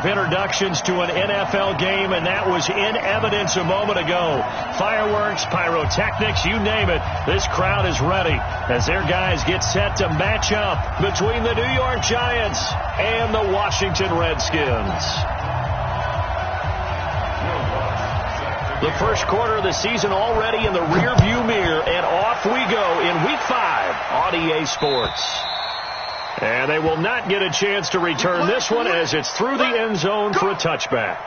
of introductions to an NFL game, and that was in evidence a moment ago. Fireworks, pyrotechnics, you name it. This crowd is ready as their guys get set to match up between the New York Giants and the Washington Redskins. The first quarter of the season already in the rearview mirror, and off we go in Week 5 on EA Sports. And they will not get a chance to return this one as it's through the end zone for a touchback.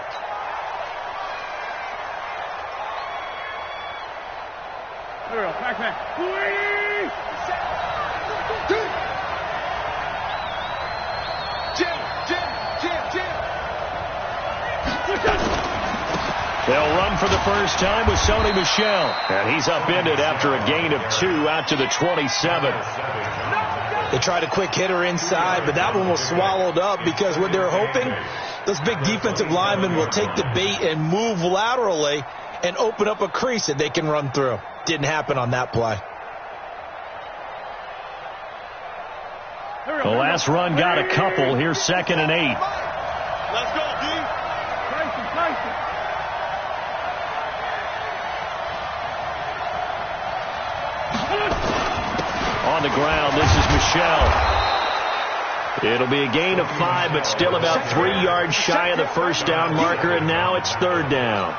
They'll run for the first time with Sony Michel. And he's upended after a gain of 2 out to the 27. They tried a quick hitter inside, but that one was swallowed up because what they're hoping, those big defensive linemen will take the bait and move laterally and open up a crease that they can run through. Didn't happen on that play. The last run got a couple. Here's 2nd and 8. Let's go, D. On the ground, this is Michel. It'll be a gain of 5, but still about 3 yards shy of the first down marker, and now it's 3rd down.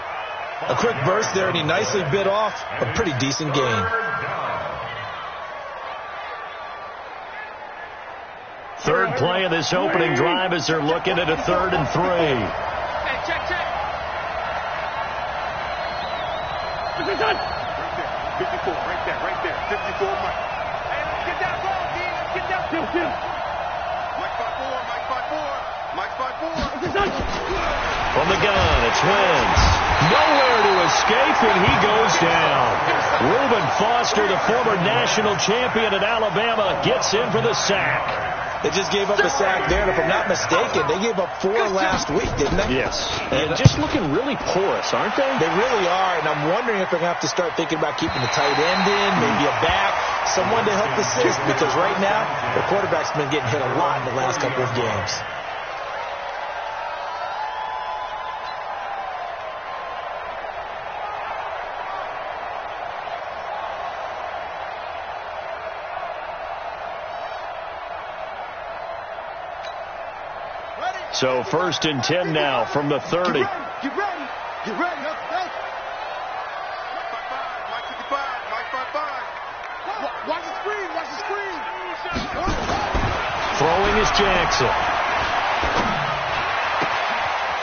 A quick burst there, and he nicely bit off a pretty decent gain. 3rd play of this opening drive as they're looking at a 3rd and 3. Hey, check. 54, right there. 54, Mike. Hey, let's get that ball, D. Let's get that ball. Mike's 5-4. From the gun, it's Wentz. Nowhere to escape, and he goes down. Reuben Foster, the former national champion at Alabama, gets in for the sack. They just gave up a sack there, and if I'm not mistaken, they gave up 4 last week, didn't they? Yes. And just looking really porous, aren't they? They really are, and I'm wondering if they're going to have to start thinking about keeping the tight end in, maybe a back, someone to help assist, because right now, their quarterback's been getting hit a lot in the last couple of games. So 1st and 10 now from the 30. Get ready. Mike 55. Watch the screen. Throwing is Jackson.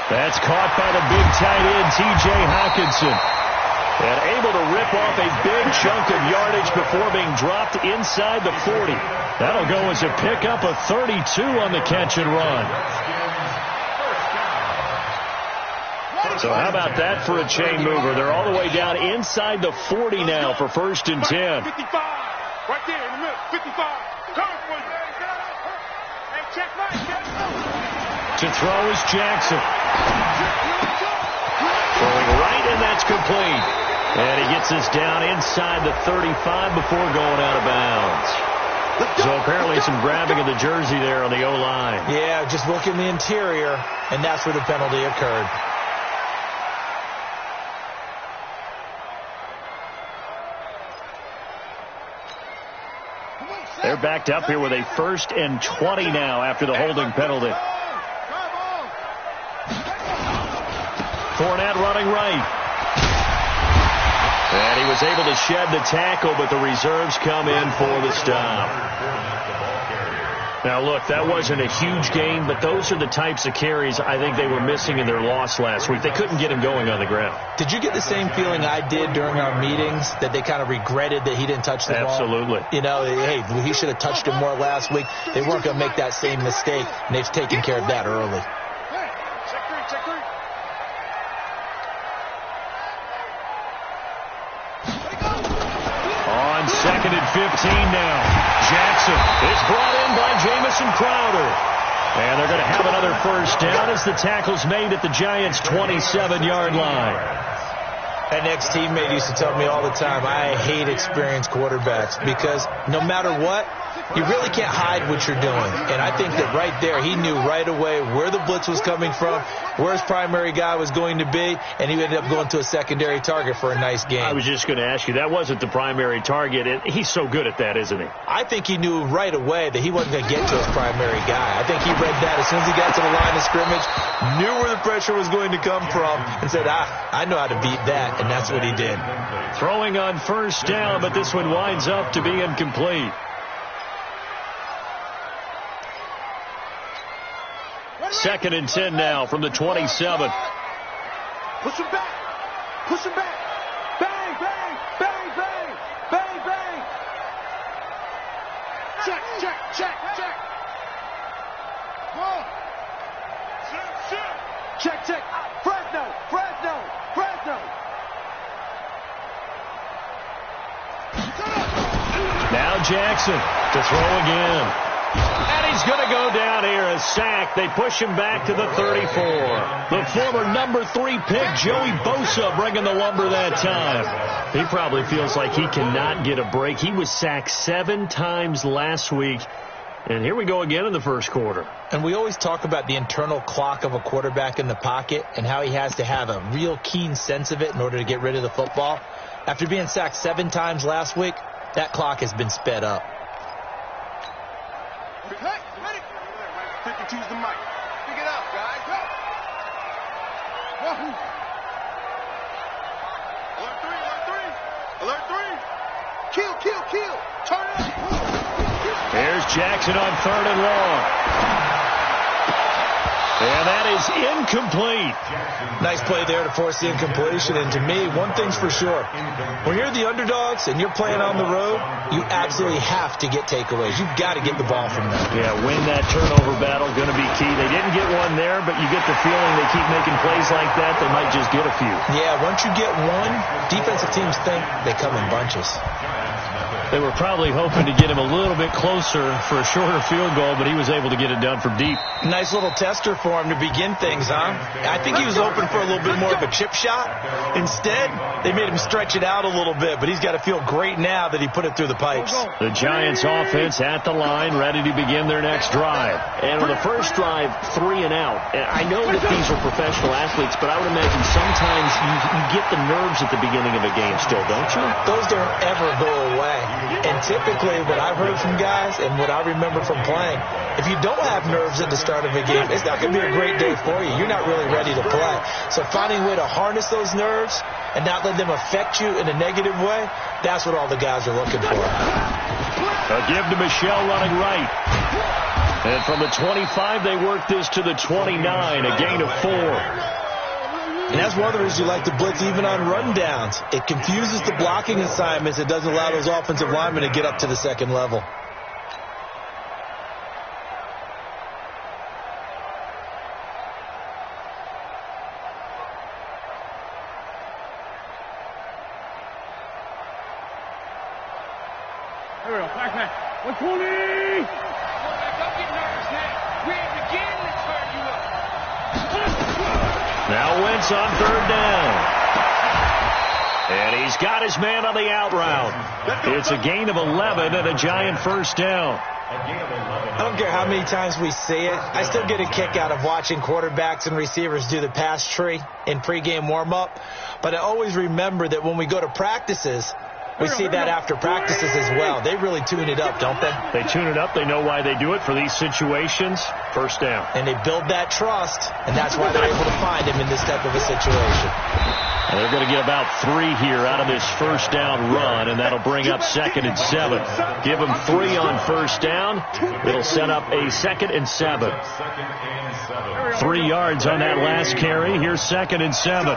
That's caught by the big tight end, T.J. Hawkinson. And able to rip off a big chunk of yardage before being dropped inside the 40. That'll go as a pickup of 32 on the catch and run. So how about that for a chain mover? They're all the way down inside the 40 now for 1st and 10. 55. Right there in the middle. 55. Hey, check right. To throw is Jackson. Throwing right, and that's complete. And he gets us down inside the 35 before going out of bounds. So apparently some grabbing of the jersey there on the O-line. Yeah, just look in the interior, and that's where the penalty occurred. They're backed up here with a 1st and 20 now after the holding penalty. Fournette running right. And he was able to shed the tackle, but the reserves come in for the stop. Now, look, that wasn't a huge gain, but those are the types of carries I think they were missing in their loss last week. They couldn't get him going on the ground. Did you get the same feeling I did during our meetings, that they kind of regretted that he didn't touch the ball? Absolutely. You know, hey, he should have touched him more last week. They weren't going to make that same mistake, and they've taken care of that early. Check three. On 2nd and 15 now. Jackson is brought in by Jamison Crowder. And they're going to have another 1st down as the tackle's made at the Giants' 27-yard line. An ex-teammate used to tell me all the time, I hate experienced quarterbacks because no matter what, you really can't hide what you're doing. And I think that right there, he knew right away where the blitz was coming from, where his primary guy was going to be, and he ended up going to a secondary target for a nice game. I was just going to ask you, that wasn't the primary target. He's so good at that, isn't he? I think he knew right away that he wasn't going to get to his primary guy. I think he read that as soon as he got to the line of scrimmage, knew where the pressure was going to come from, and said, I know how to beat that, and that's what he did. Throwing on first down, but this one winds up to be incomplete. Second and 10 now from the 27. Push him back. Push him back. Bang, bang, bang, bang, bang, bang. Check, check, check, check. One. Check, check. Fresno, Fresno, Fresno. Now Jackson to throw again. And he's going to go down here, a sack. They push him back to the 34. The former number 3 pick, Joey Bosa, bringing the lumber that time. He probably feels like he cannot get a break. He was sacked 7 times last week. And here we go again in the first quarter. And we always talk about the internal clock of a quarterback in the pocket and how he has to have a real keen sense of it in order to get rid of the football. After being sacked 7 times last week, that clock has been sped up. Hey, ready? 52's the mic. Pick it up, guys. Go. Wahoo. Alert 3, alert 3. Alert 3. Kill, kill, kill. Turn it up. Here's Jackson on 3rd and long. And that is incomplete. Nice play there to force the incompletion. And to me, one thing's for sure. When you're the underdogs and you're playing on the road, you absolutely have to get takeaways. You've got to get the ball from them. Yeah, win that turnover battle, going to be key. They didn't get one there, but you get the feeling they keep making plays like that, they might just get a few. Yeah, once you get one, defensive teams think they come in bunches. They were probably hoping to get him a little bit closer for a shorter field goal, but he was able to get it done from deep. Nice little tester for him to begin things, huh? I think he was hoping for a little bit more of a chip shot. Instead, they made him stretch it out a little bit, but he's got to feel great now that he put it through the pipes. The Giants offense at the line, ready to begin their next drive. And on the first drive, 3 and out. And I know that these are professional athletes, but I would imagine sometimes you get the nerves at the beginning of a game still, don't you? Those don't ever go away. And typically, what I've heard from guys and what I remember from playing, if you don't have nerves at the start of a game, it's not going to be a great day for you. You're not really ready to play. So finding a way to harness those nerves and not let them affect you in a negative way, that's what all the guys are looking for. A give to Michelle running right. And from the 25, they work this to the 29, a gain of 4. And that's one of the reasons you like to blitz even on rundowns. It confuses the blocking assignments. It doesn't allow those offensive linemen to get up to the second level. Here we go. Back. 120. Don't get nervous, man. We ain't beginning to turn you up. Now Wentz on 3rd down. And he's got his man on the out route. It's a gain of 11 and a Giant first down. I don't care how many times we see it. I still get a kick out of watching quarterbacks and receivers do the pass tree in pregame warm-up. But I always remember that when we go to practices, we see that after practices as well. They really tune it up, don't they? They tune it up. They know why they do it for these situations. First down. And they build that trust, and that's why they're able to find him in this type of a situation. And they're going to get about 3 here out of this first down run, and that'll bring up 2nd and 7. Give them 3 on first down. It'll set up a 2nd and 7. 3 yards on that last carry. Here's 2nd and 7.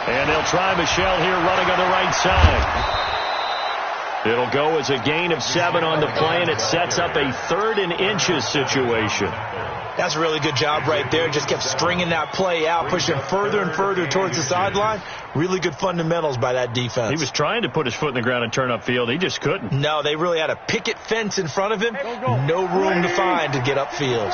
And they'll try Michelle here running on the right side. It'll go as a gain of 7 on the play, and it sets up a 3rd and inches situation. That's a really good job right there. Just kept stringing that play out, pushing further and further towards the sideline. Really good fundamentals by that defense. He was trying to put his foot in the ground and turn upfield. He just couldn't. No, they really had a picket fence in front of him. No room to find to get upfield.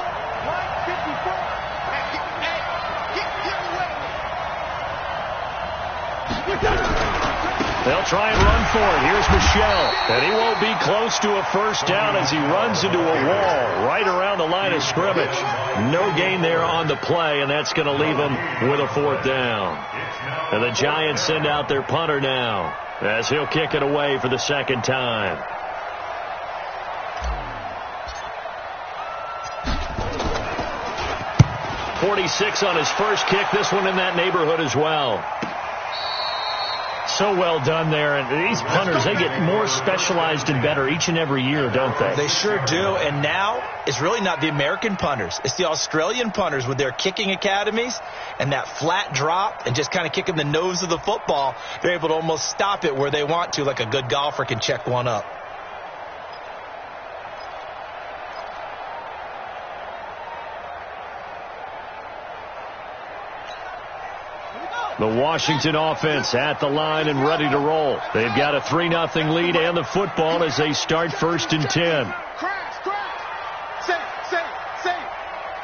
They'll try and run for it. Here's Michelle. And he won't be close to a first down as he runs into a wall right around the line of scrimmage. No gain there on the play, and that's going to leave him with a fourth down. And the Giants send out their punter now as he'll kick it away for the second time. .46 on his first kick. This one in that neighborhood as well. So well done there. And these punters, they get more specialized and better each and every year, don't they? They sure do. And now it's really not the American punters. It's the Australian punters with their kicking academies and that flat drop and just kind of kicking the nose of the football. They're able to almost stop it where they want to, like a good golfer can check one up. The Washington offense at the line and ready to roll. They've got a 3-0 lead and the football as they start 1st and 10. Crash. Safe.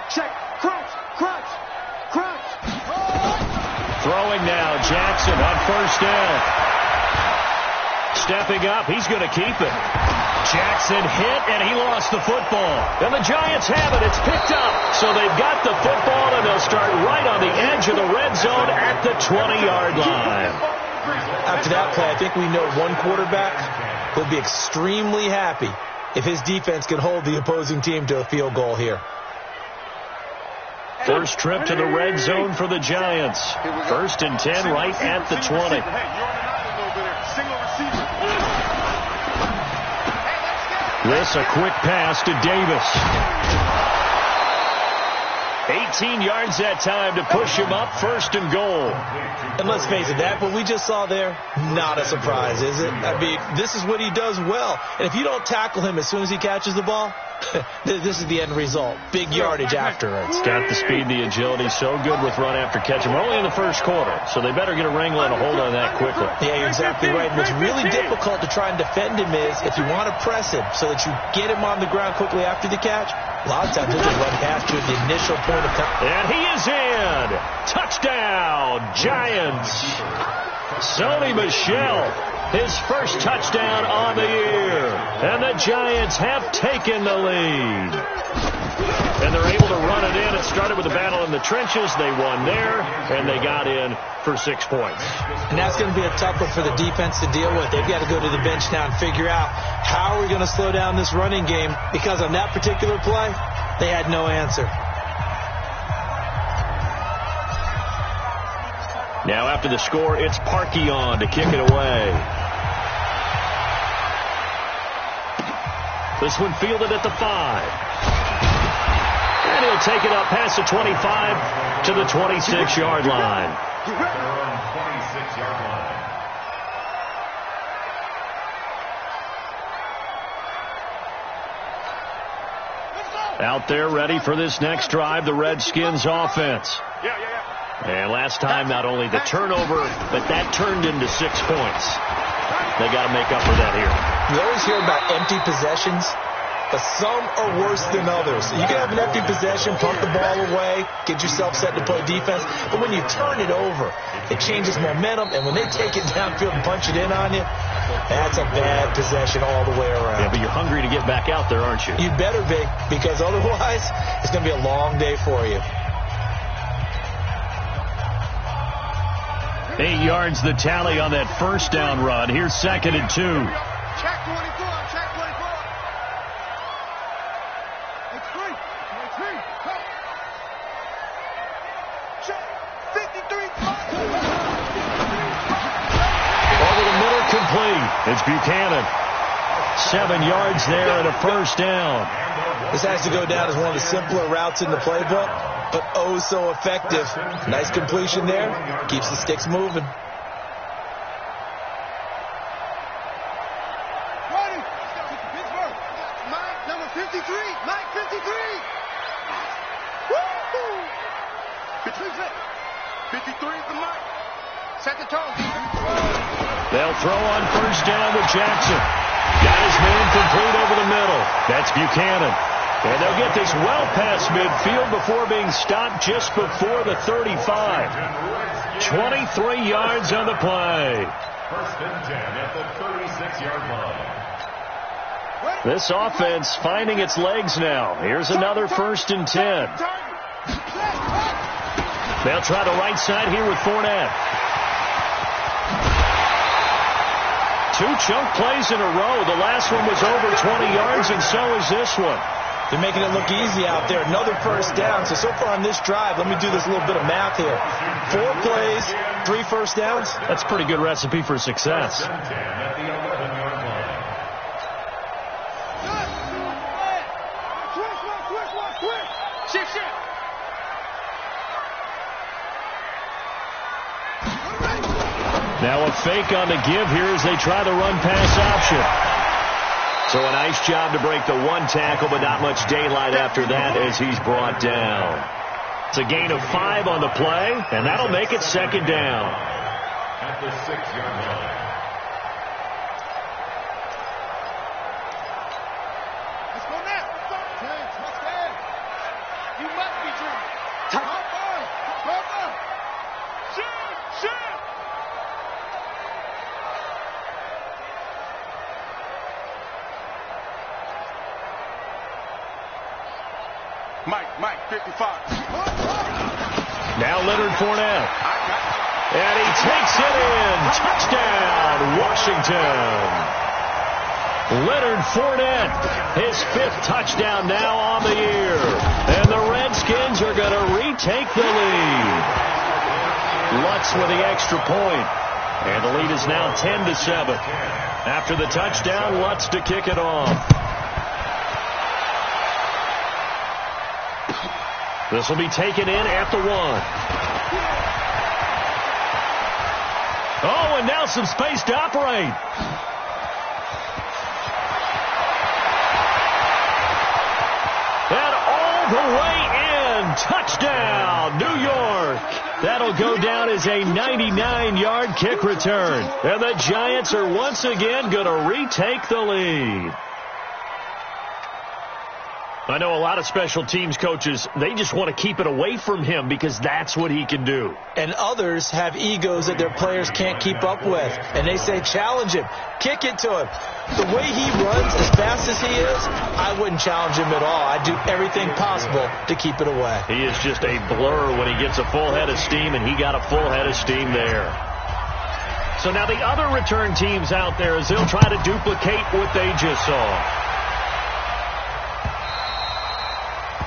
Check. Crunch. Throwing now. Jackson on 1st down. Stepping up. He's going to keep it. Jackson hit, and he lost the football. And the Giants have it. It's picked up. So they've got the football, and they'll start right on the edge of the red zone at the 20-yard line. After that play, I think we know one quarterback will be extremely happy if his defense can hold the opposing team to a field goal here. First trip to the red zone for the Giants. 1st and 10 right at the 20. This a quick pass to Davis. 18 yards that time to push him up 1st and goal. And let's face it, that what we just saw there, not a surprise, is it? I mean, this is what he does well. And if you don't tackle him as soon as he catches the ball, this is the end result. Big yardage afterwards. Got the speed, the agility, so good with run after catch. We're only in the first quarter, so they better get a wrangle and a hold on that quickly. Yeah, you're exactly right. What's really difficult to try and defend him is if you want to press him so that you get him on the ground quickly after the catch, a lot of times he'll just run past you at the initial point of time. And he is in. Touchdown, Giants. Sony Michel. His first touchdown on the year. And the Giants have taken the lead. And they're able to run it in. It started with a battle in the trenches. They won there, and they got in for 6 points. And that's going to be a tough one for the defense to deal with. They've got to go to the bench now and figure out how are we going to slow down this running game, because on that particular play, they had no answer. Now after the score, it's Parkey on to kick it away. This one fielded at the 5. And he'll take it up past the 25 to the 26-yard line. Out there ready for this next drive, the Redskins offense. And last time, not only the turnover, but that turned into 6 points. They got to make up for that here. You always hear about empty possessions, but some are worse than others. You can have an empty possession, punt the ball away, get yourself set to play defense, but when you turn it over, it changes momentum, and when they take it downfield and punch it in on you, that's a bad possession all the way around. Yeah, but you're hungry to get back out there, aren't you? You better be, because otherwise, it's going to be a long day for you. 8 yards the tally on that first down run. Here's 2nd and 2. Check 24, check 24. It's free. Check 53. Over the middle, complete. It's Buchanan. 7 yards there and a first down. This has to go down as one of the simpler routes in the playbook, but oh so effective. Nice completion there. Keeps the sticks moving. Mike, number 53. Mike, 53. Woo! 53 is the Mike. Set the tone. They'll throw on first down with Jackson. Got his man complete over the middle. That's Buchanan. And they'll get this well past midfield before being stopped just before the 35. 23 yards on the play. First and 10 at the 36-yard line. This offense finding its legs now. Here's another first and 10. They'll try the right side here with Fournette. 2 chunk plays in a row. The last one was over 20 yards, and so is this one. They're making it look easy out there. Another first down. So far on this drive, let me do this little bit of math here. 4 plays, 3 first downs. That's a pretty good recipe for success. First and 10 at the 11-yard line. Now a fake on the give here as they try the run-pass option. So a nice job to break the 1 tackle, but not much daylight after that as he's brought down. It's a gain of 5 on the play, and that'll make it second down. At the 6-yard line. Let's go now. Let's go. You must be dreaming. Come on. Shoot. Mike, 55. Now Leonard Fournette. And he takes it in. Touchdown, Washington. Leonard Fournette, his 5th touchdown now on the year. And the Redskins are going to retake the lead. Lutz with the extra point. And the lead is now 10-7. After the touchdown, Lutz to kick it off. This will be taken in at the 1. Oh, and now some space to operate. And all the way in. Touchdown, New York. That'll go down as a 99-yard kick return. And the Giants are once again going to retake the lead. I know a lot of special teams coaches, they just want to keep it away from him because that's what he can do. And others have egos that their players can't keep up with. And they say, challenge him. Kick it to him. The way he runs as fast as he is, I wouldn't challenge him at all. I'd do everything possible to keep it away. He is just a blur when he gets a full head of steam, and he got a full head of steam there. So now the other return teams out there, as they'll try to duplicate what they just saw.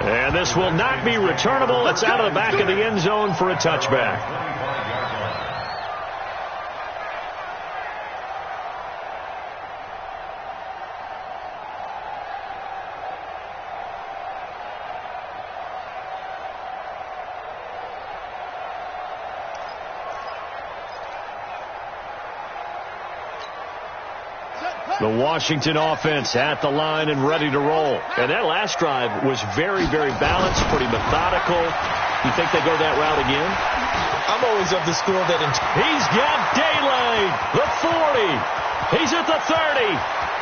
And this will not be returnable. It's out of the back of the end zone for a touchback. The Washington offense at the line and ready to roll. And that last drive was very, very balanced, pretty methodical. You think they go that route again? I'm always of the school that... He's got daylight. The 40. He's at the 30.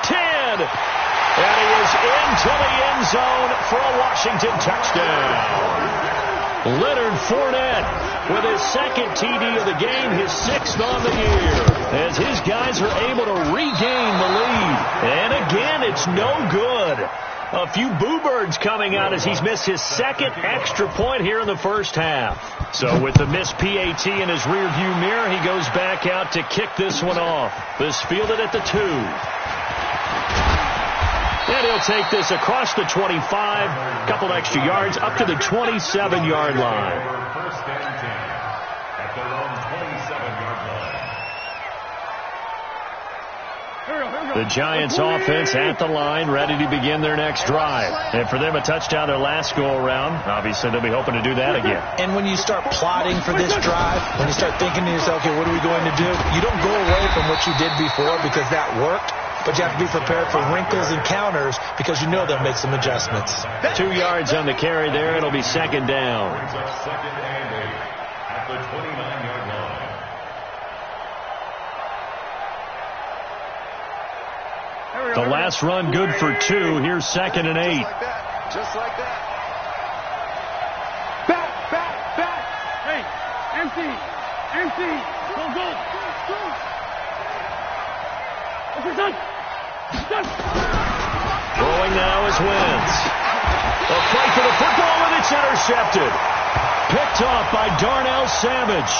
10. And he is into the end zone for a Washington touchdown. Leonard Fournette with his 2nd TD of the game, his 6th on the year, as his guys are able to regain the lead. And again, it's no good. A few boo birds coming out as he's missed his 2nd extra point here in the first half. So with the missed PAT in his rearview mirror, he goes back out to kick this one off. This fielded at the 2. And he'll take this across the 25, a couple extra yards, up to the 27-yard line. First and 10 at their own 27-yard line. The Giants offense at the line, ready to begin their next drive. And for them, a touchdown their last go-around. Obviously, they'll be hoping to do that again. And when you start plotting for this drive, when you start thinking to yourself, okay, what are we going to do? You don't go away from what you did before because that worked. But you have to be prepared for wrinkles and counters because you know they'll make some adjustments. 2 yards on the carry there. It'll be second down. Brings up 2nd and 8 at the 29-yard line. The last run good for 2. Here's 2nd and 8. Just like that. Back. Hey, empty. Go. Throwing now is Wentz. A fight for the football, and it's intercepted. Picked off by Darnell Savage.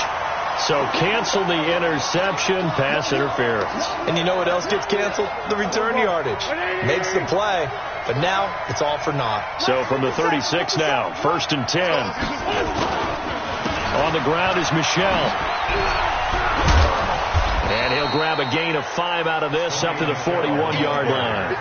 So cancel the interception, pass interference. And you know what else gets canceled? The return yardage. Makes the play, but now it's all for naught. So from the 36 now, 1st and 10. On the ground is Michel. And he'll grab a gain of 5 out of this up to the 41-yard line.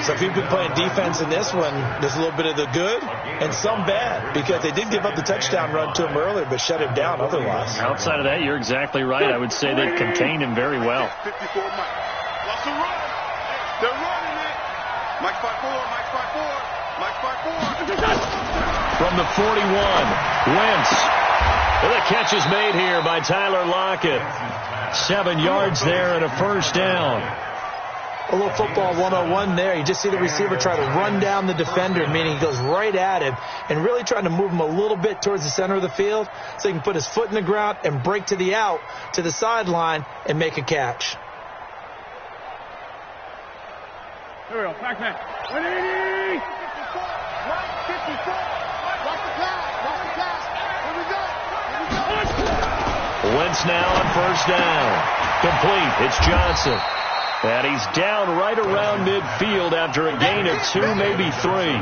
So if you've been playing defense in this one, there's a little bit of the good and some bad, because they did give up the touchdown run to him earlier, but shut him down otherwise. Outside of that, you're exactly right. I would say they contained him very well. 54 Mike. Lots of run. They're running it. Mike 5-4, Mike 5-4, Mike 5-4. From the 41, Wentz. And the catch is made here by Tyler Lockett. 7 yards there and a first down. A little football 101 there. You just see the receiver try to run down the defender, meaning he goes right at him and really trying to move him a little bit towards the center of the field so he can put his foot in the ground and break to the out, to the sideline, and make a catch. Here we go. Back man. 180. 54. Right. 54. Watch the pass. Watch the pass. Here we go. Here we go. Wentz now on first down. Complete. It's Johnson. And he's down right around midfield after a gain of 2, maybe 3.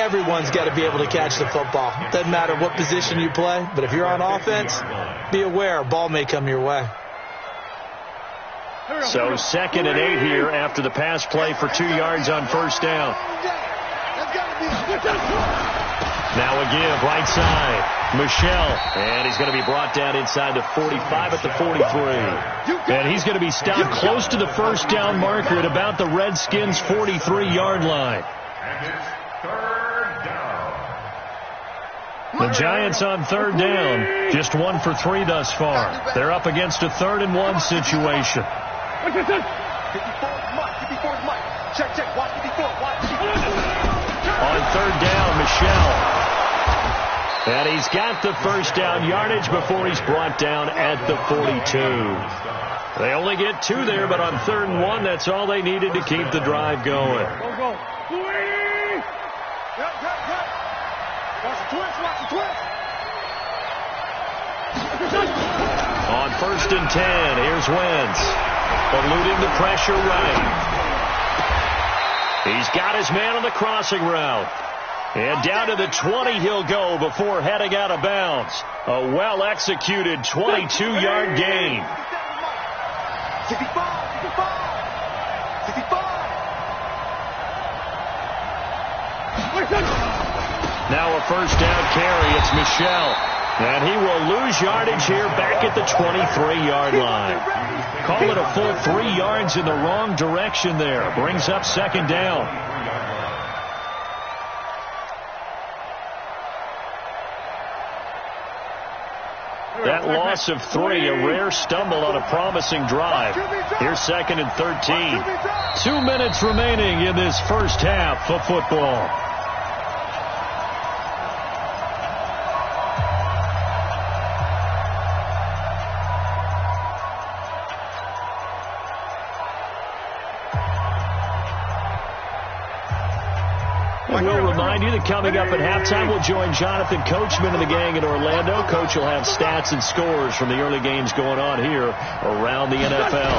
Everyone's got to be able to catch the football. Doesn't matter what position you play, but if you're on offense, be aware a ball may come your way. So 2nd and 8 here after the pass play for 2 yards on first down. Now a give, right side. Michel, and he's going to be brought down inside the 45 at the 43. And he's going to be stopped close to the first down marker at about the Redskins' 43-yard line. And it's 3rd down. The Giants on 3rd down, just 1 for 3 thus far. They're up against a 3rd and 1 situation. 54 Mike. Check. Watch 54. Watch 54. On 3rd down, Michel. And he's got the first down yardage before he's brought down at the 42. They only get 2 there, but on 3rd and 1, that's all they needed to keep the drive going. Go. 280. Good. Watch the twist. On 1st and 10, here's Wentz. Eluding the pressure right. He's got his man on the crossing route. And down to the 20 he'll go before heading out of bounds. A well-executed 22-yard gain. 65. Now a first down carry. It's Michel. And he will lose yardage here back at the 23-yard line. Call it a full 3 yards in the wrong direction there. Brings up 2nd down. That loss of 3, a rare stumble on a promising drive. Here's 2nd and 13. 2 minutes remaining in this first half of football. We'll remind you that coming up at halftime, we'll join Jonathan Coachman and the gang in Orlando. Coach will have stats and scores from the early games going on here around the NFL.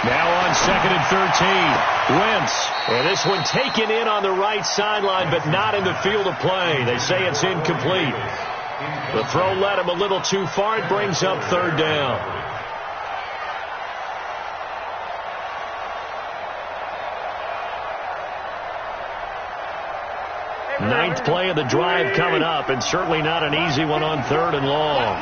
Now on 2nd and 13, Wentz. And this one taken in on the right sideline, but not in the field of play. They say it's incomplete. The throw led him a little too far. It brings up 3rd down. 9th play of the drive coming up, and certainly not an easy one on 3rd and long.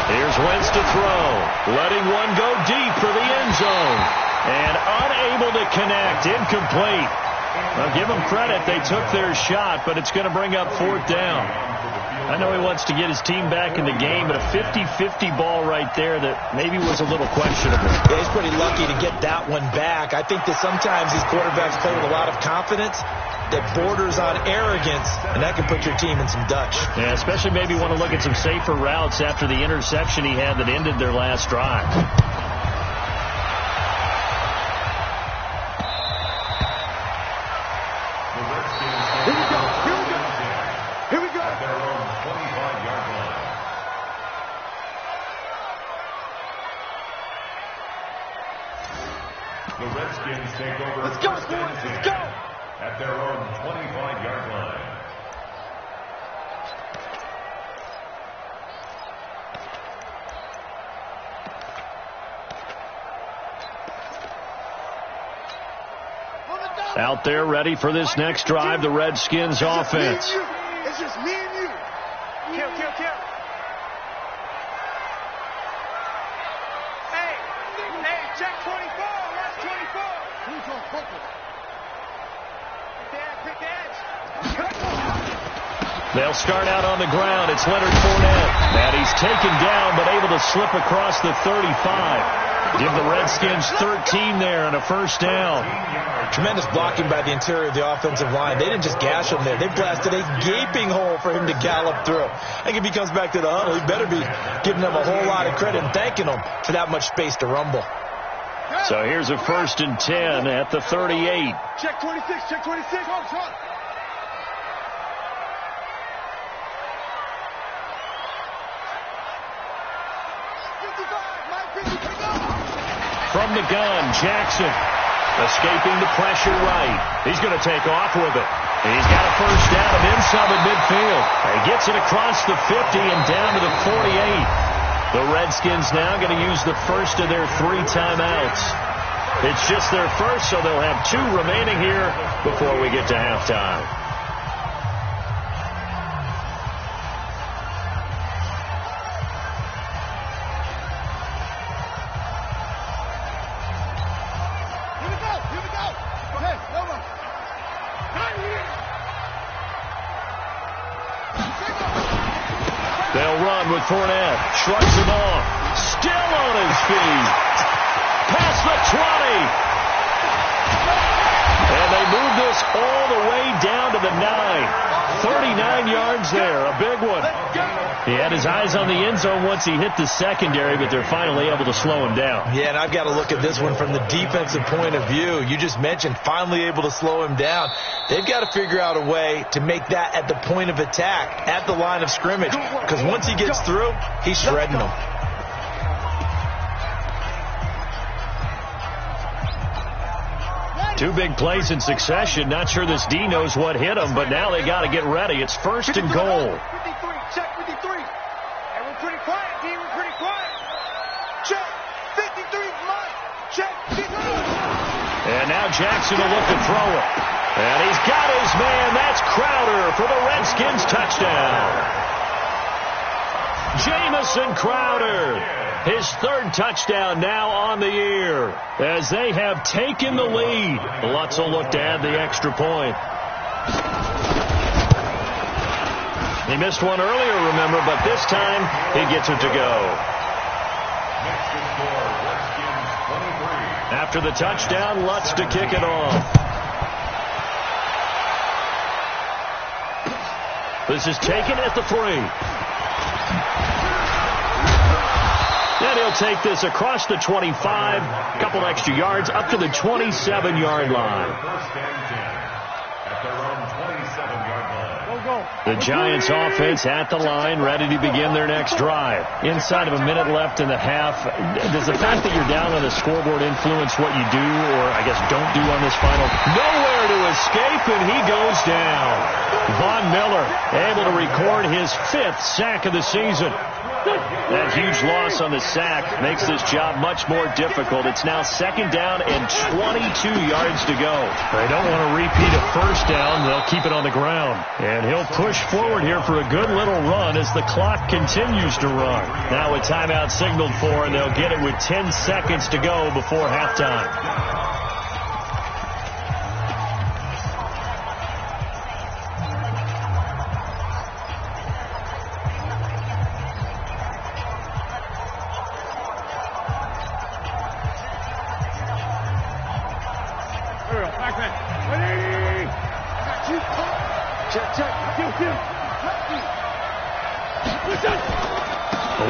Here's Wentz to throw, letting one go deep for the end zone, and unable to connect, incomplete. Well, give them credit, they took their shot, but it's going to bring up 4th down. I know he wants to get his team back in the game, but a 50-50 ball right there that maybe was a little questionable. Yeah, he's pretty lucky to get that one back. I think that sometimes these quarterbacks play with a lot of confidence, that borders on arrogance, and that can put your team in some Dutch. Yeah, especially maybe want to look at some safer routes after the interception he had that ended their last drive. The Redskins take over. Let's go, boys. Let's go. At their own 25-yard line. Out there ready for this next drive, the Redskins offense. It's just me and you. Kill. Hey, check 24. That's 24. Who's on focus? Quick edge. They'll start out on the ground. It's Leonard Fournette. And he's taken down, but able to slip across the 35. Give the Redskins 13 there and a first down. Tremendous blocking by the interior of the offensive line. They didn't just gash him there. They blasted a gaping hole for him to gallop through. I think if he comes back to the huddle, he better be giving them a whole lot of credit and thanking them for that much space to rumble. So here's a 1st and 10 at the 38. Check 26. Check 26. Come. From the gun, Jackson escaping the pressure right. He's going to take off with it. He's got a first down and inside the midfield. He gets it across the 50 and down to the 48. The Redskins now going to use the first of their 3 timeouts. It's just their first, so they'll have 2 remaining here before we get to halftime. They'll run with Fournette. Shrugs him off. Still on his feet. Past the 20. And they move this all the way down to the 9. 39 yards there. A big one. He had his eyes on the end zone once he hit the secondary, but they're finally able to slow him down. Yeah, and I've got to look at this one from the defensive point of view. You just mentioned finally able to slow him down. They've got to figure out a way to make that at the point of attack, at the line of scrimmage, because once he gets through, he's shredding them. Two big plays in succession. Not sure this D knows what hit him, but now they got to get ready. It's 1st and goal. 53, check 53. And we're pretty quiet, D. We're pretty quiet. Check 53, Mike. Check 53. And now Jackson will look to throw it. And he's got his man. That's Crowder for the Redskins touchdown. Jamison Crowder. His 3rd touchdown now on the year as they have taken the lead. Lutz will look to add the extra point. He missed one earlier, remember, but this time he gets it to go. After the touchdown, Lutz to kick it off. This is taken at the 3. And he'll take this across the 25, a couple extra yards, up to the 27-yard line. The Giants offense at the line, ready to begin their next drive. Inside of a minute left in the half, does the fact that you're down on the scoreboard influence what you do, or I guess don't do on this final? Nowhere to escape, and he goes down. Von Miller able to record his 5th sack of the season. That huge loss on the sack makes this job much more difficult. It's now 2nd down and 22 yards to go. They don't want to repeat a first down. They'll keep it on the ground. And he'll push forward here for a good little run as the clock continues to run. Now a timeout signaled for, and they'll get it with 10 seconds to go before halftime.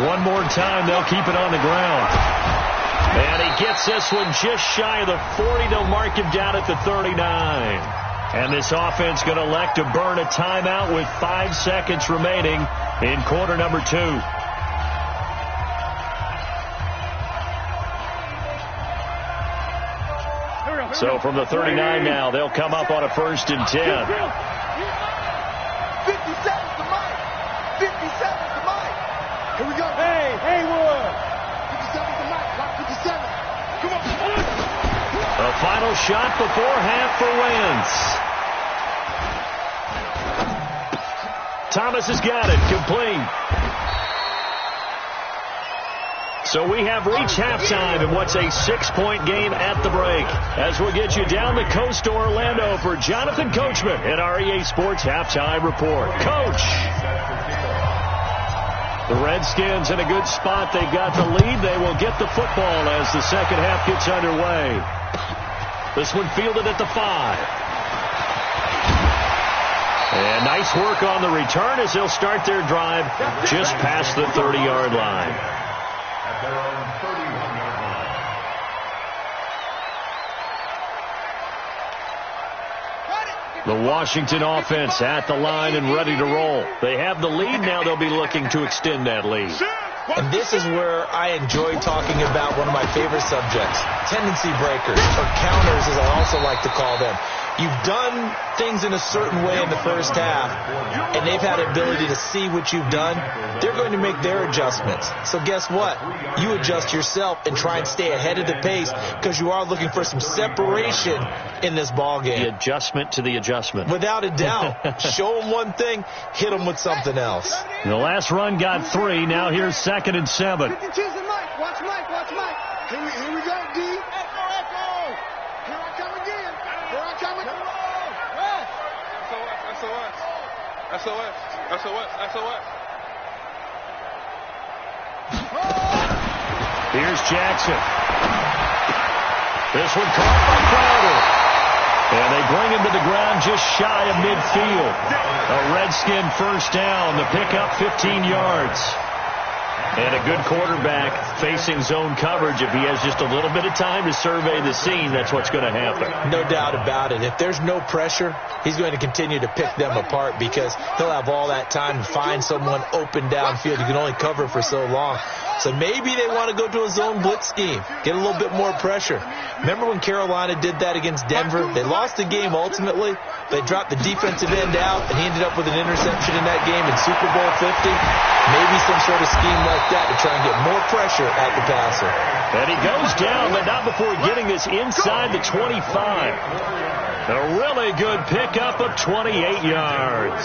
One more time, they'll keep it on the ground. And he gets this one just shy of the 40. They'll mark him down at the 39. And this offense going to elect to burn a timeout with 5 seconds remaining in quarter number 2. So from the 39 now, they'll come up on a 1st and 10. 50 seconds to Mike. 50 seconds to Mike. Here we go. Hey, Haywood. 50 seconds to Mike. Lock 57. Come on. A final shot before half for Wentz. Thomas has got it. Complete. So we have reached halftime in what's a 6-point game at the break. As we'll get you down the coast to Orlando for Jonathan Coachman at our EA Sports Halftime Report. Coach! The Redskins in a good spot. They've got the lead. They will get the football as the second half gets underway. This one fielded at the 5. And nice work on the return as they'll start their drive just past the 30-yard line. At their own 31-yard line. The Washington offense at the line and ready to roll. They have the lead. Now they'll be looking to extend that lead. And this is where I enjoy talking about one of my favorite subjects, tendency breakers, or counters as I also like to call them. You've done things in a certain way in the first half, and they've had the ability to see what you've done. They're going to make their adjustments. So guess what? You adjust yourself and try and stay ahead of the pace because you are looking for some separation in this ball game. The adjustment to the adjustment. Without a doubt. Show them one thing, hit them with something else. The last run got 3. Now here's 2nd and 7. 52's and Mike. Watch Mike. Watch Mike. Here we go, D. Echo. Here I come again. Here I come again. SOS. Here's Jackson. This one caught by Crowder. And they bring him to the ground just shy of midfield. A Redskin first down. The pickup 15 yards. And a good quarterback facing zone coverage. If he has just a little bit of time to survey the scene, that's what's going to happen. No doubt about it. If there's no pressure, he's going to continue to pick them apart because he'll have all that time to find someone open downfield. You can only cover for so long. So maybe they want to go to a zone blitz scheme, get a little bit more pressure. Remember when Carolina did that against Denver? They lost the game ultimately. They dropped the defensive end out, and he ended up with an interception in that game in Super Bowl 50. Maybe some sort of scheme like that to try and get more pressure at the passer. And he goes down, but not before getting this inside the 25. A really good pickup of 28 yards.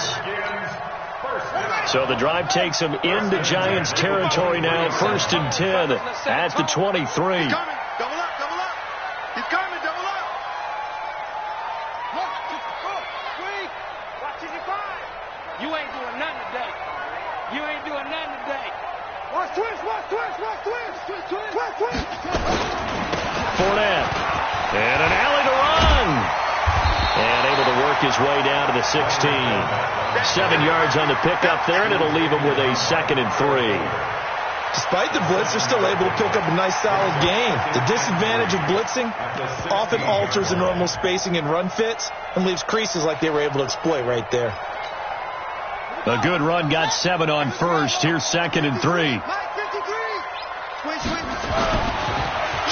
So the drive takes him into Giants territory now. 1st and 10 at the 23. He's coming. Double up. He's coming. Double up. Look. Sweet. Watch his 5. You ain't doing nothing today. Watch twist. Fournette. And an alley to run. And able to work his way down to the 16. 7 yards on the pickup there, and it'll leave him with a 2nd and 3. Despite the blitz, they're still able to pick up a nice, solid gain. The disadvantage of blitzing often alters the normal spacing and run fits and leaves creases like they were able to exploit right there. A good run, got 7 on 1st. Here's 2nd and 3. Mike, 53. Swing.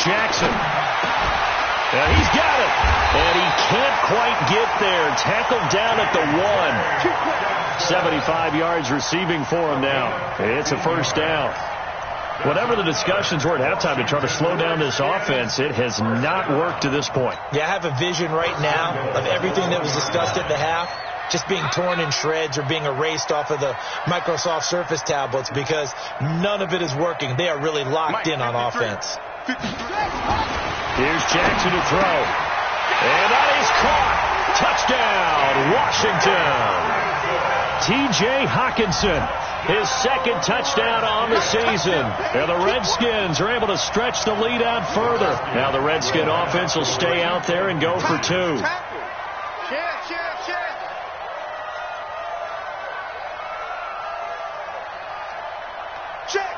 Jackson. And he's got it. And he can't quite get there. Tackled down at the 1. 75 yards receiving for him now. It's a first down. Whatever the discussions were at halftime to try to slow down this offense, it has not worked to this point. Yeah, I have a vision right now of everything that was discussed at the half just being torn in shreds or being erased off of the Microsoft Surface tablets because none of it is working. They are really locked in on offense. Here's Jackson to throw. And that is caught. Touchdown, Washington. T.J. Hawkinson, his 2nd touchdown on the season. And the Redskins are able to stretch the lead out further. Now the Redskin offense will stay out there and go for 2. Check.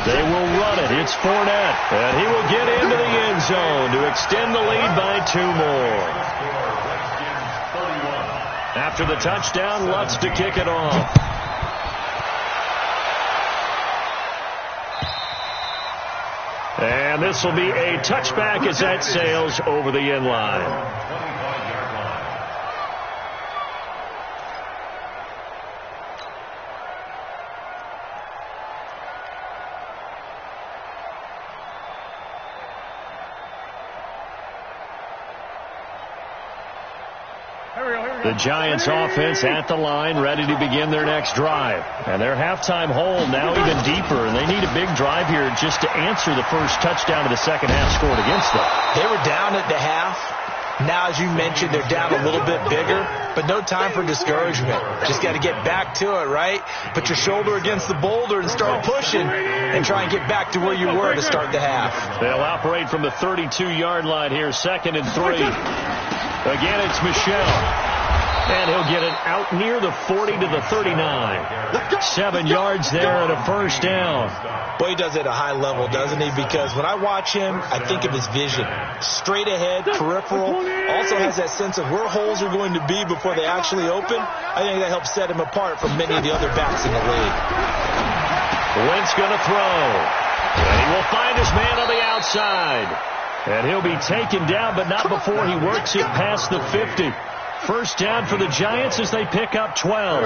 They will run it. It's Fournette. And he will get into the end zone to extend the lead by 2 more. After the touchdown, Lutz to kick it off. And this will be a touchback as that sails over the end line. The Giants offense at the line, ready to begin their next drive. And their halftime hole now even deeper, and they need a big drive here just to answer the first touchdown of the second half scored against them. They were down at the half. Now, as you mentioned, they're down a little bit bigger, but no time for discouragement. Just got to get back to it, right? Put your shoulder against the boulder and start pushing and try and get back to where you were to start the half. They'll operate from the 32-yard line here, 2nd and 3. Again, it's Michel. And he'll get it out near the 40 to the 39. 7 yards there and a first down. Boy, he does it at a high level, doesn't he? Because when I watch him, I think of his vision. Straight ahead, peripheral. Also has that sense of where holes are going to be before they actually open. I think that helps set him apart from many of the other backs in the league. Wentz going to throw. And he will find his man on the outside. And he'll be taken down, but not before he works it past the 50. First down for the Giants as they pick up 12.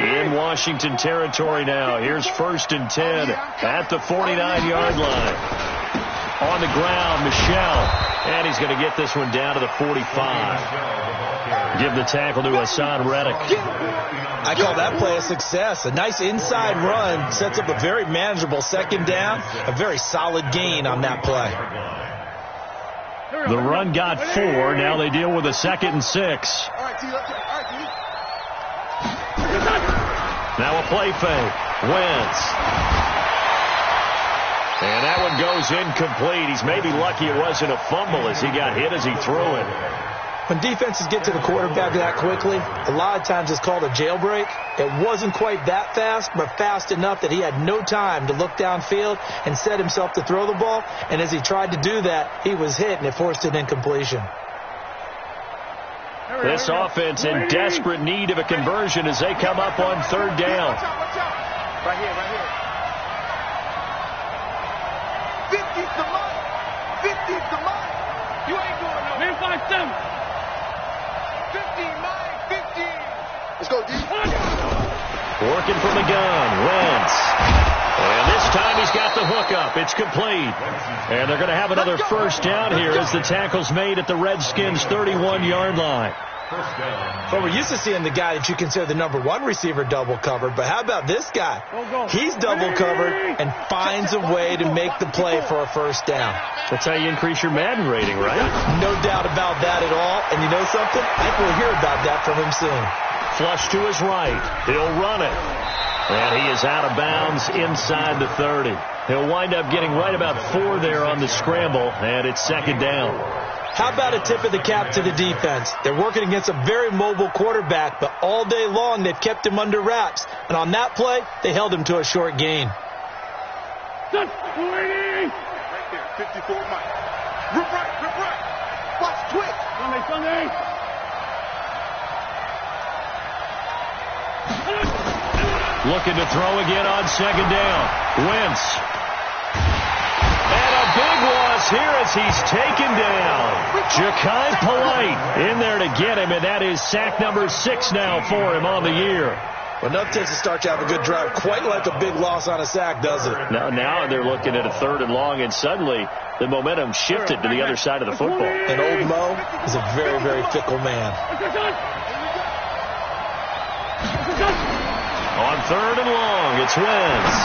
In Washington territory now. Here's 1st and 10 at the 49-yard line. On the ground, Michel. And he's going to get this one down to the 45. Give the tackle to Hassan Reddick. I call that play a success. A nice inside run sets up a very manageable second down. A very solid gain on that play. The run got 4. Now they deal with a 2nd and 6. Now a play fake. Wentz. And that one goes incomplete. He's maybe lucky it wasn't a fumble as he got hit as he threw it. When defenses get to the quarterback that quickly, a lot of times it's called a jailbreak. It wasn't quite that fast, but fast enough that he had no time to look downfield and set himself to throw the ball. And as he tried to do that, he was hit, and it forced an incompletion. This offense in desperate need of a conversion as they come up on 3rd down. Right here, right here. 50's the money. 50's the money. You ain't going no. Man, 5-7. 15, mine, 15. Let's go, D. Working from the gun, Wentz. And this time he's got the hook up. It's complete. And they're going to have another first down here as the tackle's made at the Redskins' 31-yard line. Well, we're used to seeing the guy that you consider the number 1 receiver double covered, but how about this guy? He's double covered and finds a way to make the play for a first down. That's how you increase your Madden rating, right? No doubt about that at all. And you know something? I think we'll hear about that from him soon. Flush to his right. He'll run it. And he is out of bounds inside the 30. He'll wind up getting right about 4 there on the scramble, and it's 2nd down. How about a tip of the cap to the defense? They're working against a very mobile quarterback, but all day long they've kept him under wraps. And on that play, they held him to a short gain. Right there, 54 Mike. Rip right. Watch, twitch. Sunday. Looking to throw again on 2nd down. Wentz. And a big loss here as he's taken down. Ja'Kai Polite in there to get him, and that is sack number 6 now for him on the year. Well, enough takes to start to have a good drive. Quite like a big loss on a sack, does it? Now they're looking at a 3rd and long, and suddenly the momentum shifted to the other side of the football. And old Mo is a very, very fickle man. On 3rd and long, it's Wentz.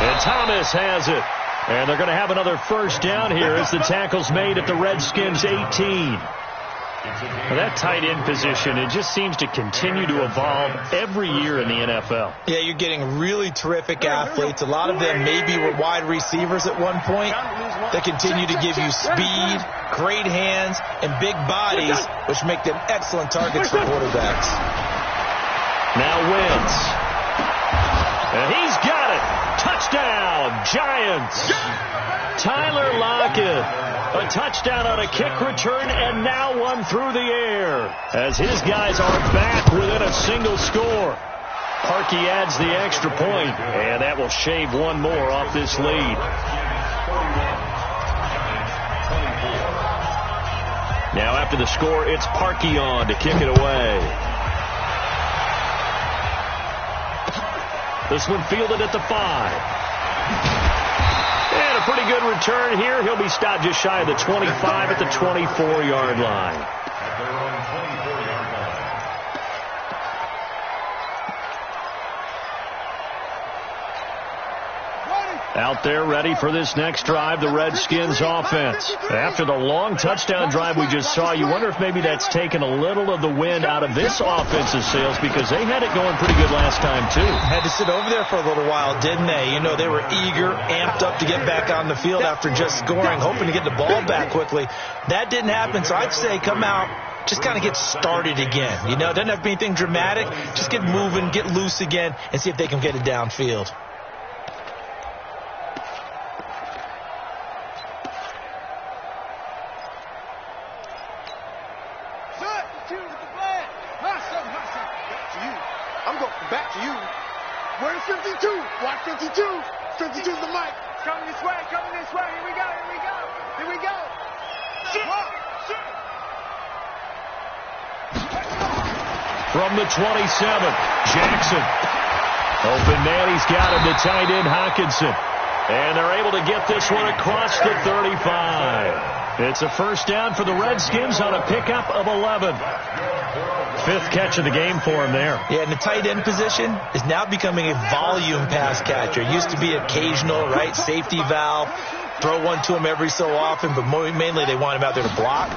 And Thomas has it. And they're going to have another first down here as the tackle's made at the Redskins' 18. Well, that tight end position, it just seems to continue to evolve every year in the NFL. Yeah, you're getting really terrific athletes. A lot of them maybe were wide receivers at one point. They continue to give you speed, great hands, and big bodies, which make them excellent targets for quarterbacks. Now Wentz. And he's got it. Touchdown, Giants. Tyler Lockett. A touchdown on a kick return, and now one through the air. As his guys are back within a single score. Parkey adds the extra point, and that will shave one more off this lead. Now after the score, it's Parkey on to kick it away. This one fielded at the 5. And a pretty good return here. He'll be stopped just shy of the 25 at the 24-yard line. Out there ready for this next drive, the Redskins offense. After the long touchdown drive we just saw, you wonder if maybe that's taken a little of the wind out of this offense's sails, because they had it going pretty good last time, too. Had to sit over there for a little while, didn't they? You know, they were eager, amped up to get back on the field after just scoring, hoping to get the ball back quickly. That didn't happen, so I'd say come out, just kind of get started again. You know, it doesn't have to be anything dramatic. Just get moving, get loose again, and see if they can get it downfield. Back to you. Where's 52? Watch 52. 52's the mic. Coming this way, coming this way. Here we go, here we go. Here we go. From the 27, Jackson. Open man, he's got him to tight end Hockenson. And they're able to get this one across the 35. It's a first down for the Redskins on a pickup of 11. Fifth catch of the game for him there. Yeah, and the tight end position is now becoming a volume pass catcher. It used to be occasional, right, safety valve, throw one to him every so often, but mainly they want him out there to block.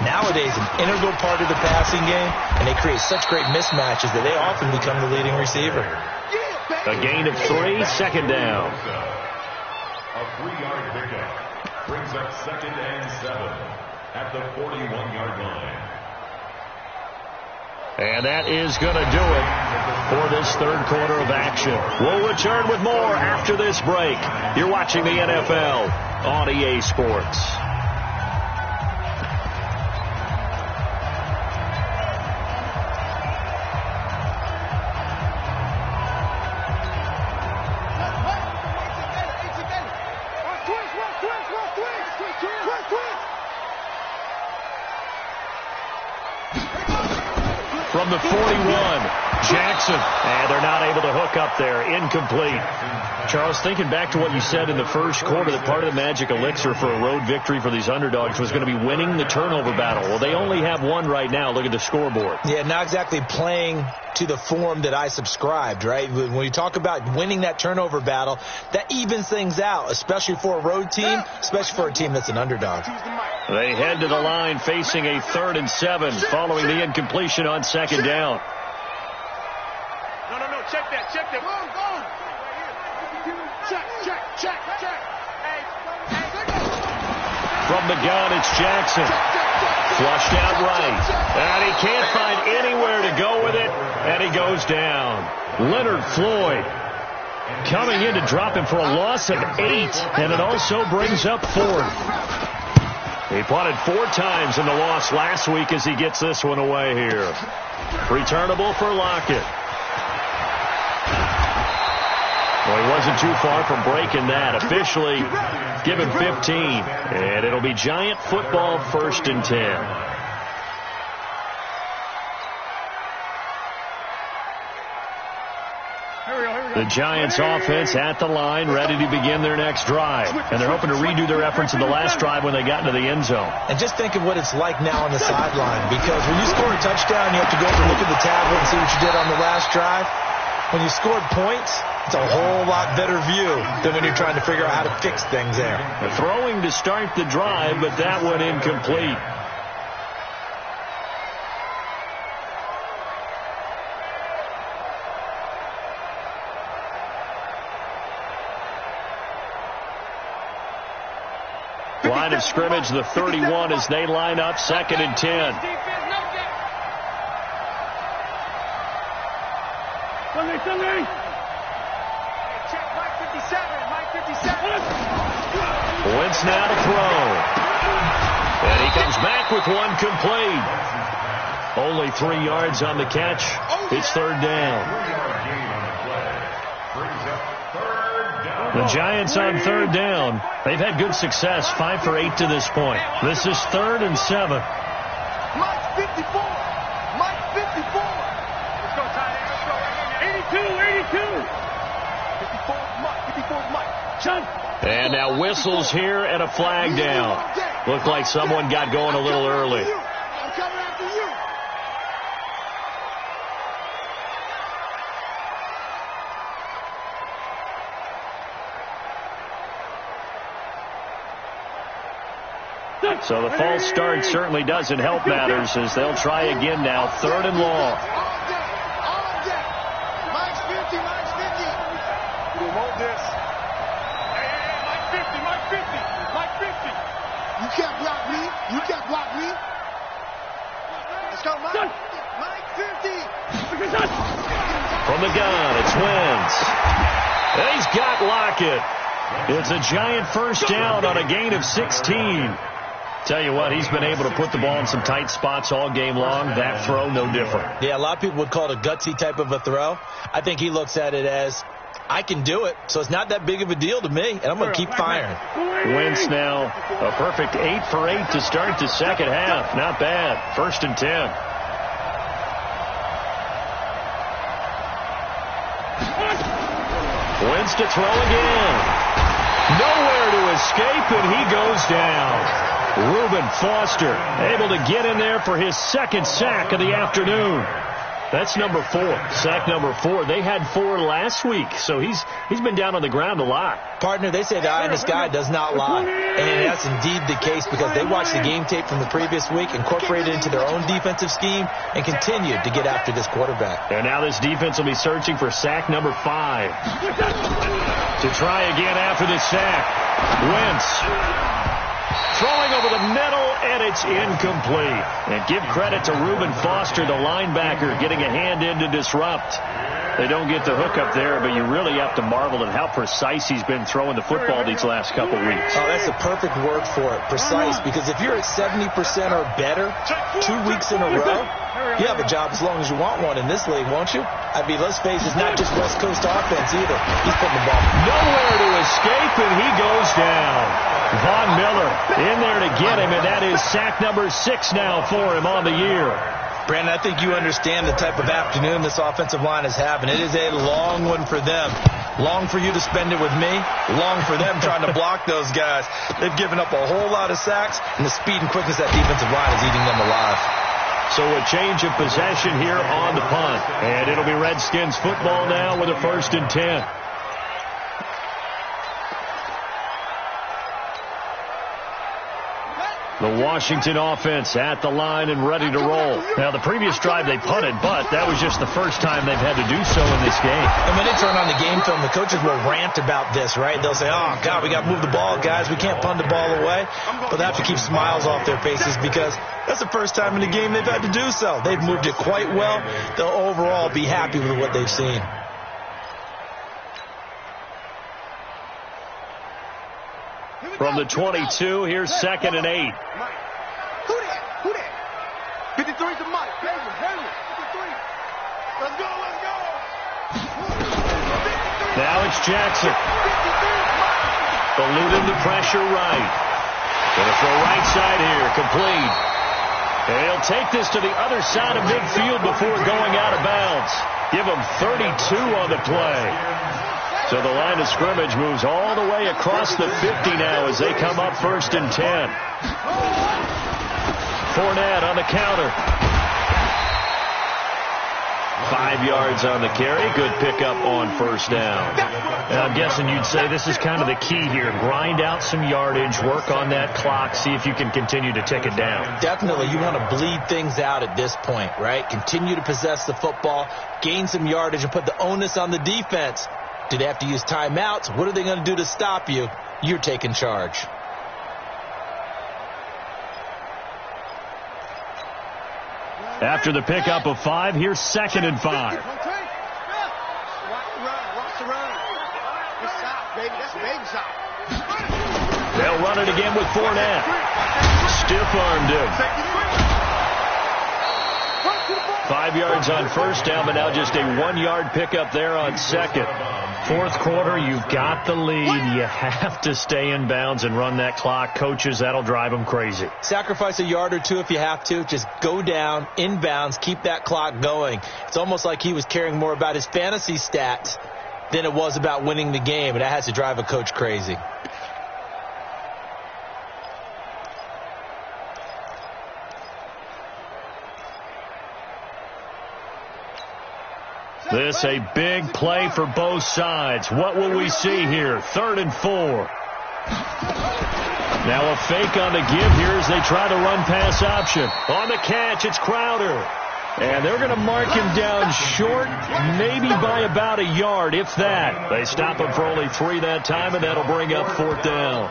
Nowadays, an integral part of the passing game, and they create such great mismatches that they often become the leading receiver. A gain of 3, second down. A 3-yard pickup brings up 2nd and 7 at the 41-yard line. And that is going to do it for this third quarter of action. We'll return with more after this break. You're watching the NFL on EA Sports. From the 41, Jackson. And they're not able to hook up there. Incomplete. Charles, thinking back to what you said in the first quarter, that part of the magic elixir for a road victory for these underdogs was going to be winning the turnover battle. Well, they only have one right now. Look at the scoreboard. Yeah, not exactly playing to the form that I subscribed, right? When you talk about winning that turnover battle, that evens things out, especially for a road team, especially for a team that's an underdog. They head to the line facing a 3rd and 7 following the incompletion on second down. No, check that. Go on. Check. From the gun, it's Jackson. Flushed out right. And he can't find anywhere to go with it, and he goes down. Leonard Floyd coming in to drop him for a loss of 8, and it also brings up 4th. He punted 4 times in the loss last week as he gets this one away here. Returnable for Lockett. Well, he wasn't too far from breaking that. Officially given 15. And it'll be Giant football, 1st and 10. The Giants offense at the line, ready to begin their next drive. And they're hoping to redo their efforts in the last drive when they got into the end zone. And just think of what it's like now on the sideline, because when you score a touchdown, you have to go over and look at the tablet and see what you did on the last drive. When you scored points, it's a whole lot better view than when you're trying to figure out how to fix things there. The throwing to start the drive, but that one incomplete. Line of scrimmage, the 31 as they line up, 2nd and 10. Wentz now to throw. And he comes back with one complete. Only 3 yards on the catch. It's third down. The Giants on third down. They've had good success, 5 for 8 to this point. This is 3rd and 7. Mike 54. Mike 54. Let's go, Tyler. Let's go. 82. 54 Mike. 54 Mike. Jump. And now whistles here and a flag down. Looked like someone got going a little early. I'm coming after you. So the false start certainly doesn't help matters as they'll try again now. 3rd and long. All day. All day. Mike's 50. Mike's 50. We hold this. Hey, Mike 50. Mike 50. Mike 50. You can't block me. You can't block me. Let's go, Mike. Mike 50. From the gun, it's Wentz. And he's got Lockett. It's a Giant first down on a gain of 16. Tell you what, he's been able to put the ball in some tight spots all game long. That throw, no different. Yeah, a lot of people would call it a gutsy type of a throw. I think he looks at it as, I can do it, so it's not that big of a deal to me, and I'm going to keep firing. Wentz now a perfect 8 for 8 to start the second half. Not bad. 1st and 10. Wentz to throw again. Nowhere to escape, and he goes down. Reuben Foster able to get in there for his 2nd sack of the afternoon. That's number 4. Sack number 4. They had 4 last week, so he's been down on the ground a lot. Partner, they say the eye in the sky does not lie. And that's indeed the case because they watched the game tape from the previous week, incorporated it into their own defensive scheme, and continued to get after this quarterback. And now this defense will be searching for sack number 5. To try again after the sack. Wentz throwing over the middle, and it's incomplete. And give credit to Reuben Foster, the linebacker, getting a hand in to disrupt. They don't get the hook up there, but you really have to marvel at how precise he's been throwing the football these last couple weeks. Oh, that's the perfect word for it, precise, because if you're at 70% or better 2 weeks in a row, you have a job as long as you want one in this league, won't you? I mean, let's face it, it's not just West Coast offense either. He's putting the ball nowhere to escape, and he goes down. Von Miller in there to get him, and that is sack number 6 now for him on the year. Brandon, I think you understand the type of afternoon this offensive line is having. It is a long one for them. Long for you to spend it with me. Long for them trying to block those guys. They've given up a whole lot of sacks, and the speed and quickness of that defensive line is eating them alive. So a change of possession here on the punt. And it'll be Redskins football now with a 1st and 10. The Washington offense at the line and ready to roll. Now, the previous drive they punted, but that was just the first time they've had to do so in this game. And when they turn on the game film, the coaches will rant about this, right? They'll say, oh, God, we got to move the ball, guys. We can't punt the ball away. But they have to keep smiles off their faces because that's the first time in the game they've had to do so. They've moved it quite well. They'll overall be happy with what they've seen. From the 22, here's 2nd and 8. Who that? Who that? 53 to Mike. Henry. 53. Let's go. Let's go. Now it's Jackson. Eluding the pressure right. Gonna throw right side here. Complete. And he'll take this to the other side of midfield before going out of bounds. Give him 32 on the play. So the line of scrimmage moves all the way across the 50 now as they come up 1st and 10. Fournette on the counter. 5 yards on the carry. Good pickup on 1st down. And I'm guessing you'd say this is kind of the key here. Grind out some yardage, work on that clock, see if you can continue to tick it down. Definitely. You want to bleed things out at this point, right? Continue to possess the football, gain some yardage, and put the onus on the defense. Do they have to use timeouts? What are they going to do to stop you? You're taking charge. After the pickup of 5, here's 2nd and 5. Watch the run. It's South, baby. That's baby South. They'll run it again with Fournette. Stiff-armed him. 5 yards on first down, but now just a 1-yard pickup there on second. Fourth quarter, you've got the lead. You have to stay in bounds and run that clock. Coaches, that'll drive them crazy. Sacrifice a yard or two if you have to. Just go down, in bounds, keep that clock going. It's almost like he was caring more about his fantasy stats than it was about winning the game, and that has to drive a coach crazy. This a big play for both sides. What will we see here? 3rd and 4. Now a fake on the give here as they try to run pass option. On the catch, it's Crowder. And they're going to mark him down short, maybe by about a yard, if that. They stop him for only 3 that time, and that'll bring up 4th down.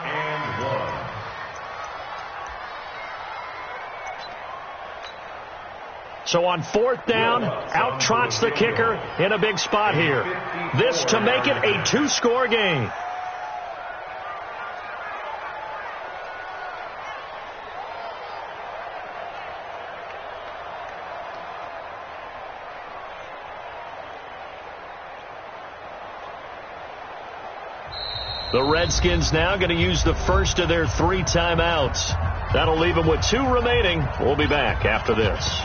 So on 4th down, out trots the kicker in a big spot here. This to make it a 2-score game. The Redskins now going to use the first of their 3 timeouts. That'll leave them with 2 remaining. We'll be back after this.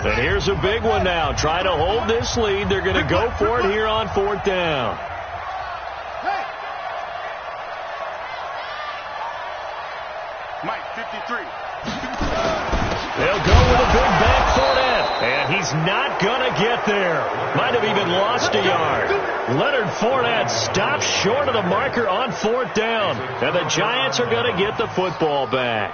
And here's a big one now. Trying to hold this lead. They're going to go for it here on 4th down. Mike, 53. They'll go with a big back Fournette. And he's not going to get there. Might have even lost a yard. Leonard Fournette stops short of the marker on 4th down. And the Giants are going to get the football back.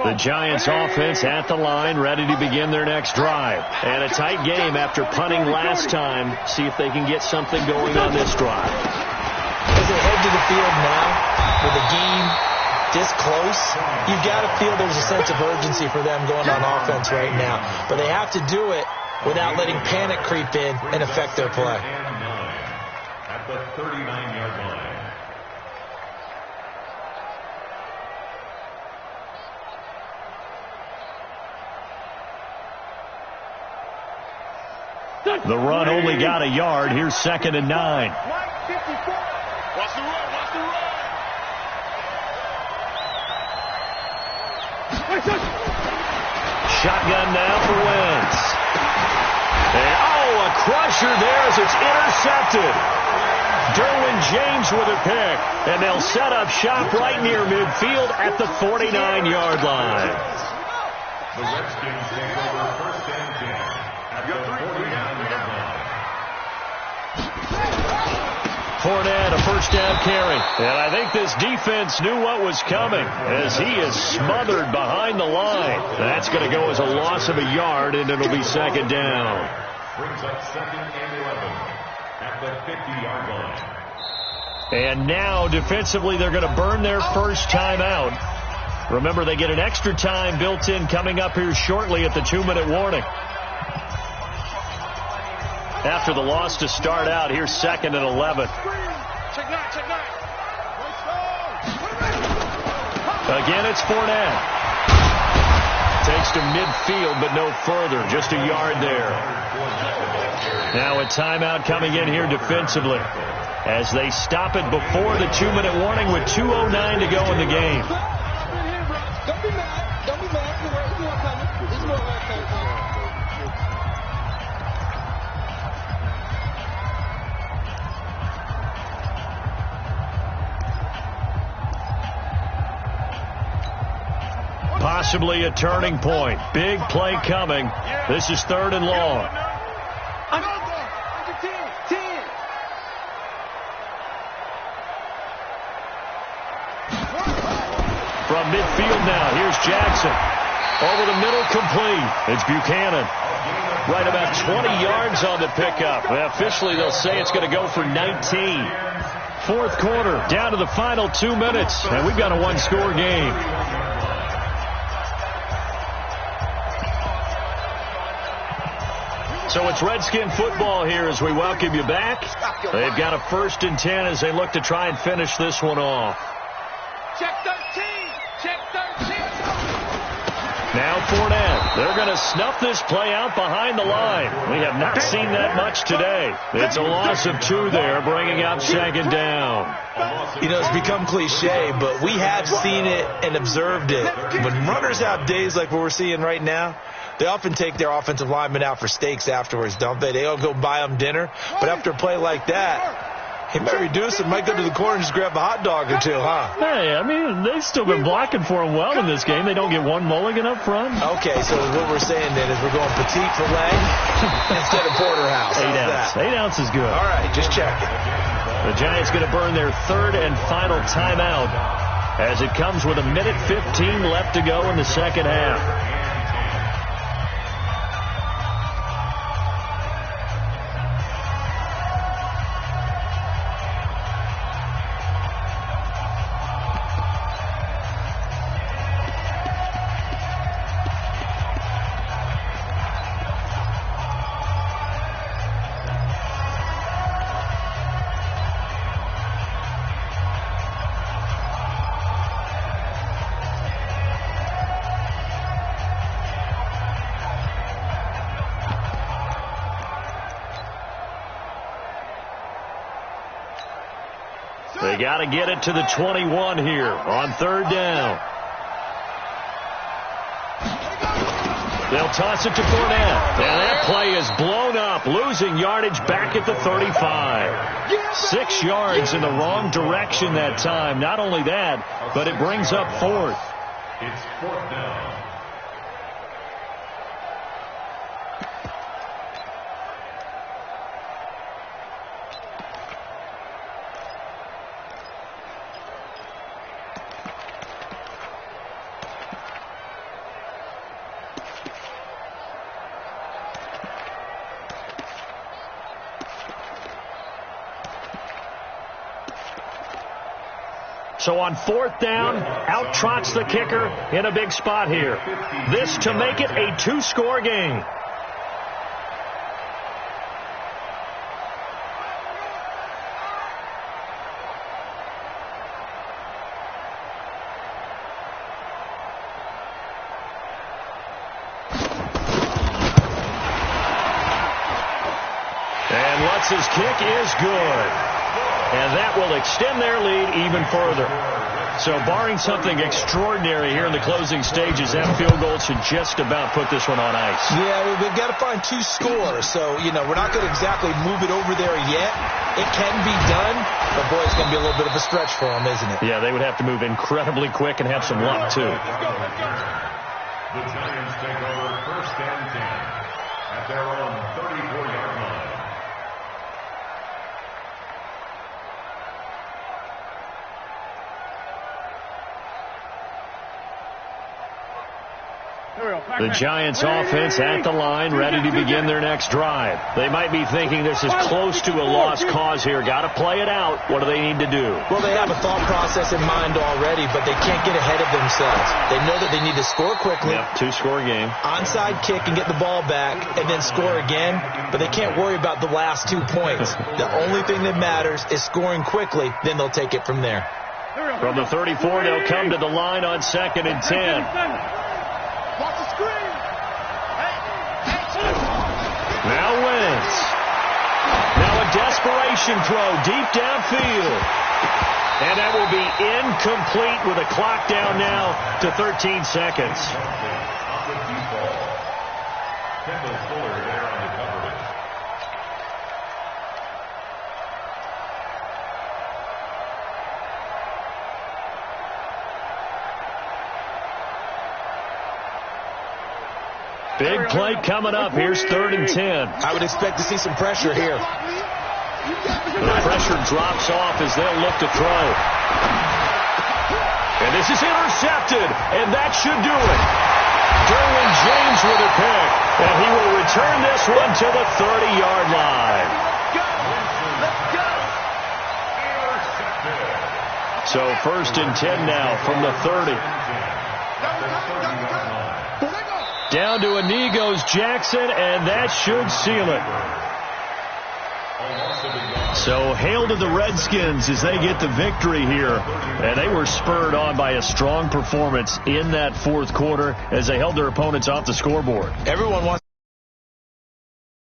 The Giants offense at the line, ready to begin their next drive. And a tight game after punting last time. See if they can get something going on this drive. As they head to the field now, with the game this close, you've got to feel there's a sense of urgency for them going on offense right now. But they have to do it without letting panic creep in and affect their play. At the 39-yard line. The run only got a yard. Here's 2nd and 9. Watch the run, watch the run. Shotgun now for Wentz. And, a crusher there as it's intercepted. Derwin James with a pick. And they'll set up shop right near midfield at the 49-yard line. The Redskins take over 1st and 10 at the 49-yard line. Fournette, a first down carry. And I think this defense knew what was coming as he is smothered behind the line. That's going to go as a loss of a yard, and it'll be 2nd down. Brings up 2nd and 11 at the 50-yard line. And now, defensively, they're going to burn their first timeout. Remember, they get an extra time built in coming up here shortly at the 2-minute warning. After the loss to start out, here's 2nd and 11. Check nine. Again, it's Fournette. Takes to midfield, but no further. Just a yard there. Now a timeout coming in here defensively as they stop it before the 2-minute warning with 2:09 to go in the game. Don't be mad. Don't be mad. It's more coming. It's more coming. Possibly a turning point. Big play coming. This is 3rd and long. midfield now. Here's Jackson. Over the middle, complete. It's Buchanan. Right about 20 yards on the pickup. Officially, they'll say it's going to go for 19. Fourth quarter, down to the final 2 minutes, and we've got a one-score game. So it's Redskin football here as we welcome you back. They've got a 1st and 10 as they look to try and finish this one off. Check 13. Check 13. Now Fournette. They're going to snuff this play out behind the line. We have not seen that much today. It's a loss of 2 there, bringing out 2nd down. You know, it's become cliche, but we have seen it and observed it. When runners have days like what we're seeing right now, they often take their offensive linemen out for steaks afterwards, don't they? They all go buy them dinner. But after a play like that, he might reduce it, might go to the corner and just grab a hot dog or two, huh? Hey, I mean, they've still been blocking for him well in this game. They don't get one mulligan up front. Okay, so what we're saying then is we're going petite filet instead of porterhouse. 8 ounce. 8 ounce is good. All right, just checking. The Giants going to burn their 3rd and final timeout as it comes with 1:15 left to go in the second half. They got to get it to the 21 here on 3rd down. They'll toss it to Fournette. And that play is blown up, losing yardage back at the 35. 6 yards in the wrong direction that time. Not only that, but it brings up 4th. It's 4th down. So on 4th down, out trots the kicker in a big spot here. This to make it a 2-score game. And Lutz's kick is good. And that will extend their lead even further. So barring something extraordinary here in the closing stages, that field goal should just about put this one on ice. Yeah, we've got to find 2 scores. So, you know, we're not going to exactly move it over there yet. It can be done, but, boy, it's going to be a little bit of a stretch for them, isn't it? Yeah, they would have to move incredibly quick and have some luck, too. The Giants take over 1st and 10 at their own 34-yard line. The Giants offense at the line, ready to begin their next drive. They might be thinking this is close to a lost cause here. Got to play it out. What do they need to do? Well, they have a thought process in mind already, but they can't get ahead of themselves. They know that they need to score quickly. Yep, 2-score game. Onside kick and get the ball back and then score again, but they can't worry about the last 2 points. The only thing that matters is scoring quickly, then they'll take it from there. From the 34, they'll come to the line on 2nd and 10. Watch the screen. Now Wentz. Now a desperation throw deep downfield. And that will be incomplete with a clock down now to 13 seconds. Kendall Fuller there on the coverage. Big play coming up. Here's 3rd and 10. I would expect to see some pressure here. The pressure drops off as they'll look to throw. And this is intercepted, and that should do it. Derwin James with a pick, and he will return this one to the 30-yard line. Let's go. So 1st and 10 now from the 30. Down to Inigo's Jackson, and that should seal it. So hail to the Redskins as they get the victory here. And they were spurred on by a strong performance in that fourth quarter as they held their opponents off the scoreboard. Everyone wants